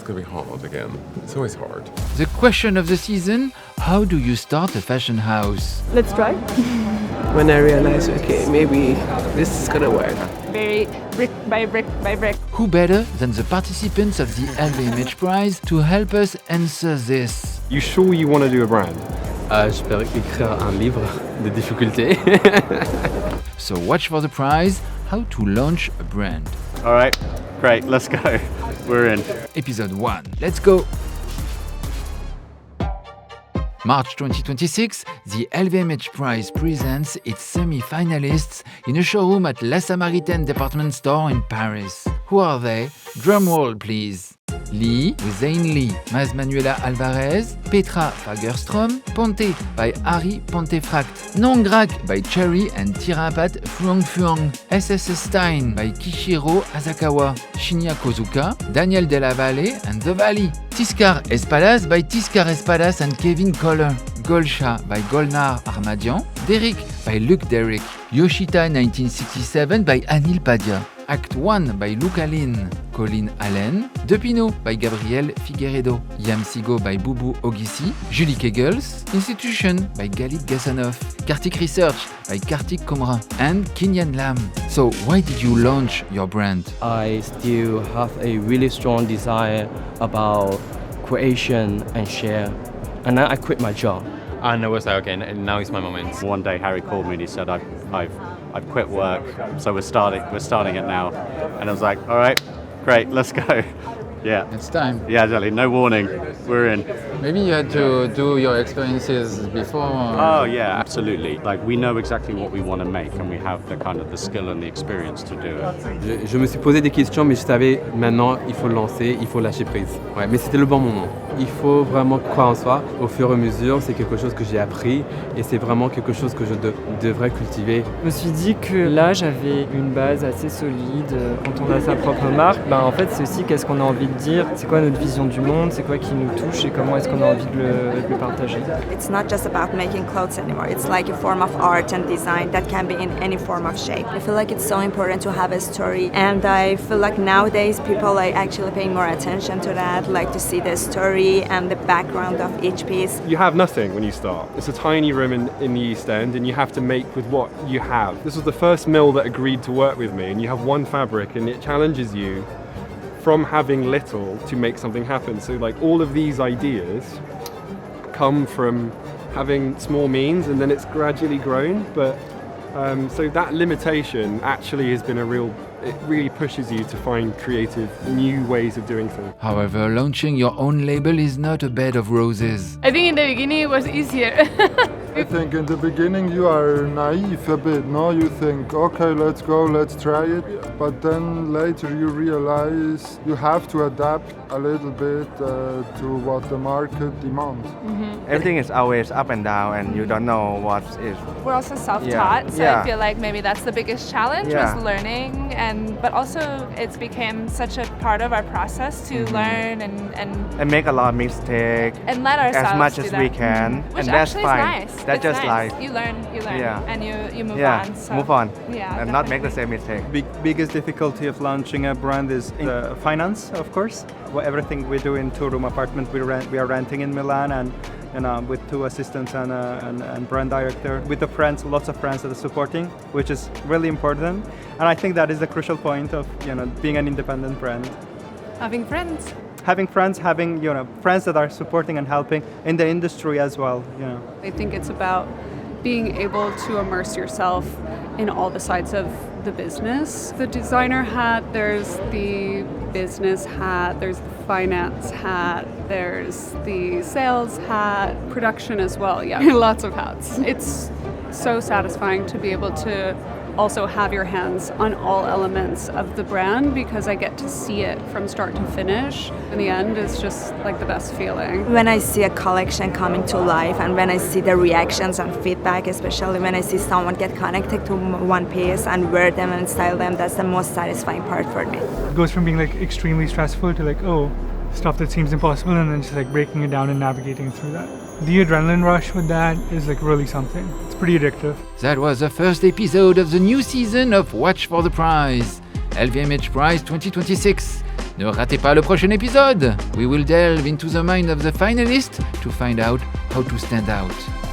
going to be hard again. It's always hard. The question of the season, how do you start a fashion house? Let's try. When I realized, okay, maybe this is gonna work. Very brick by brick by brick. Who better than the participants of the LVMH prize to help us answer this? You sure you want to do a brand? J'espère écrire un livre de difficultés. So watch for the prize, how to launch a brand. All right, great, let's go. We're in. Episode 1, let's go! March 2026, the LVMH Prize presents its semi-finalists in a showroom at La Samaritaine department store in Paris. Who are they? Drumroll, please. Lee with Zane Lee, Maz Manuela Alvarez, Petra Fagerström, Ponty by Harry Pontefract, Nongrak by Cherry and Tirapat Fuang, SSS Stein by Kishiro Asakawa, Shinya Kozuka, Daniel Della Valle and The Valley, Tiscar Espadas by Tiscar Espadas and Kevin Kohler, Golsha by Golnar Armadian, Derrick by Luc Derrick, Yoshita 1967 by Anil Padia, Act 1 by Luca Lin, Colin Allen, De Pinot by Gabriel Figueredo, Yamsigo by Boubou Ogissi, Julie Kegels, Institution by Galit Gassanov, Kartik Research by Kartik Komra, and Kinyan Lam. So why did you launch your brand? I still have a really strong desire about creation and share, and then I quit my job. And I was like, okay, now is my moment. One day Harry called me and he said, I've quit work, so we're starting it now. And I was like, all right, great, let's go. Yeah. It's time. Yeah, exactly. No warning. We're in. Maybe you had to do your experiences before. Oh yeah, absolutely. Like we know exactly what we want to make, and we have the skill and the experience to do it. Je me suis posé des questions, mais je savais maintenant il faut le lancer, il faut lâcher prise. Ouais, mais c'était le bon moment. Il faut vraiment croire en soi. Au fur et à mesure, c'est quelque chose que j'ai appris et c'est vraiment quelque chose que je devrais cultiver. Je me suis dit que là, j'avais une base assez solide. Quand on a sa propre marque, en fait, c'est aussi qu'est-ce qu'on a envie de dire, c'est quoi notre vision du monde, c'est quoi qui nous touche et comment est-ce qu'on a envie de le partager. It's not just about making clothes anymore. It's like a form of art and design that can be in any form of shape. I feel like it's so important to have a story, and I feel like nowadays people are actually paying more attention to that, like to see the story and the background of each piece. You have nothing when you start. It's a tiny room in the East End and you have to make with what you have. This was the first mill that agreed to work with me, and you have one fabric and it challenges you from having little to make something happen. So like all of these ideas come from having small means, and then it's gradually grown. But so that limitation actually has been it really pushes you to find creative, new ways of doing things. However, launching your own label is not a bed of roses. I think in the beginning it was easier. I think in the beginning you are naive a bit, no? You think, okay, let's go, let's try it. But then later you realize you have to adapt a little bit to what the market demands. Mm-hmm. Everything is always up and down and you don't know what is. We're also self-taught, so I feel like maybe that's the biggest challenge was learning, but also it's become such a part of our process to learn and make a lot of mistakes and let ourselves as much do as that. we can, Which and that's actually fine. Is nice. That's it's just nice. life. You learn, and you move on. So. Move on, yeah, and not make the same mistake. Biggest difficulty of launching a brand is the finance, of course. Everything we do in two-room apartment, we are renting in Milan, and with 2 assistants and brand director, with the friends, lots of friends that are supporting, which is really important. And I think that is the crucial point of being an independent brand. Having friends. Having friends, having friends that are supporting and helping in the industry as well. I think it's about being able to immerse yourself in all the sides of the business. The designer hat, there's the business hat, there's the finance hat, there's the sales hat, production as well, lots of hats. It's so satisfying to be able to also have your hands on all elements of the brand, because I get to see it from start to finish. In the end, it's just like the best feeling. When I see a collection coming to life, and when I see the reactions and feedback, especially when I see someone get connected to one piece and wear them and style them, that's the most satisfying part for me. It goes from being extremely stressful to stuff that seems impossible, and then just breaking it down and navigating through that. The adrenaline rush with that is really something. It's pretty addictive. That was the first episode of the new season of Watch for the Prize, LVMH Prize 2026. Ne ratez pas le prochain épisode. We will delve into the mind of the finalist to find out how to stand out.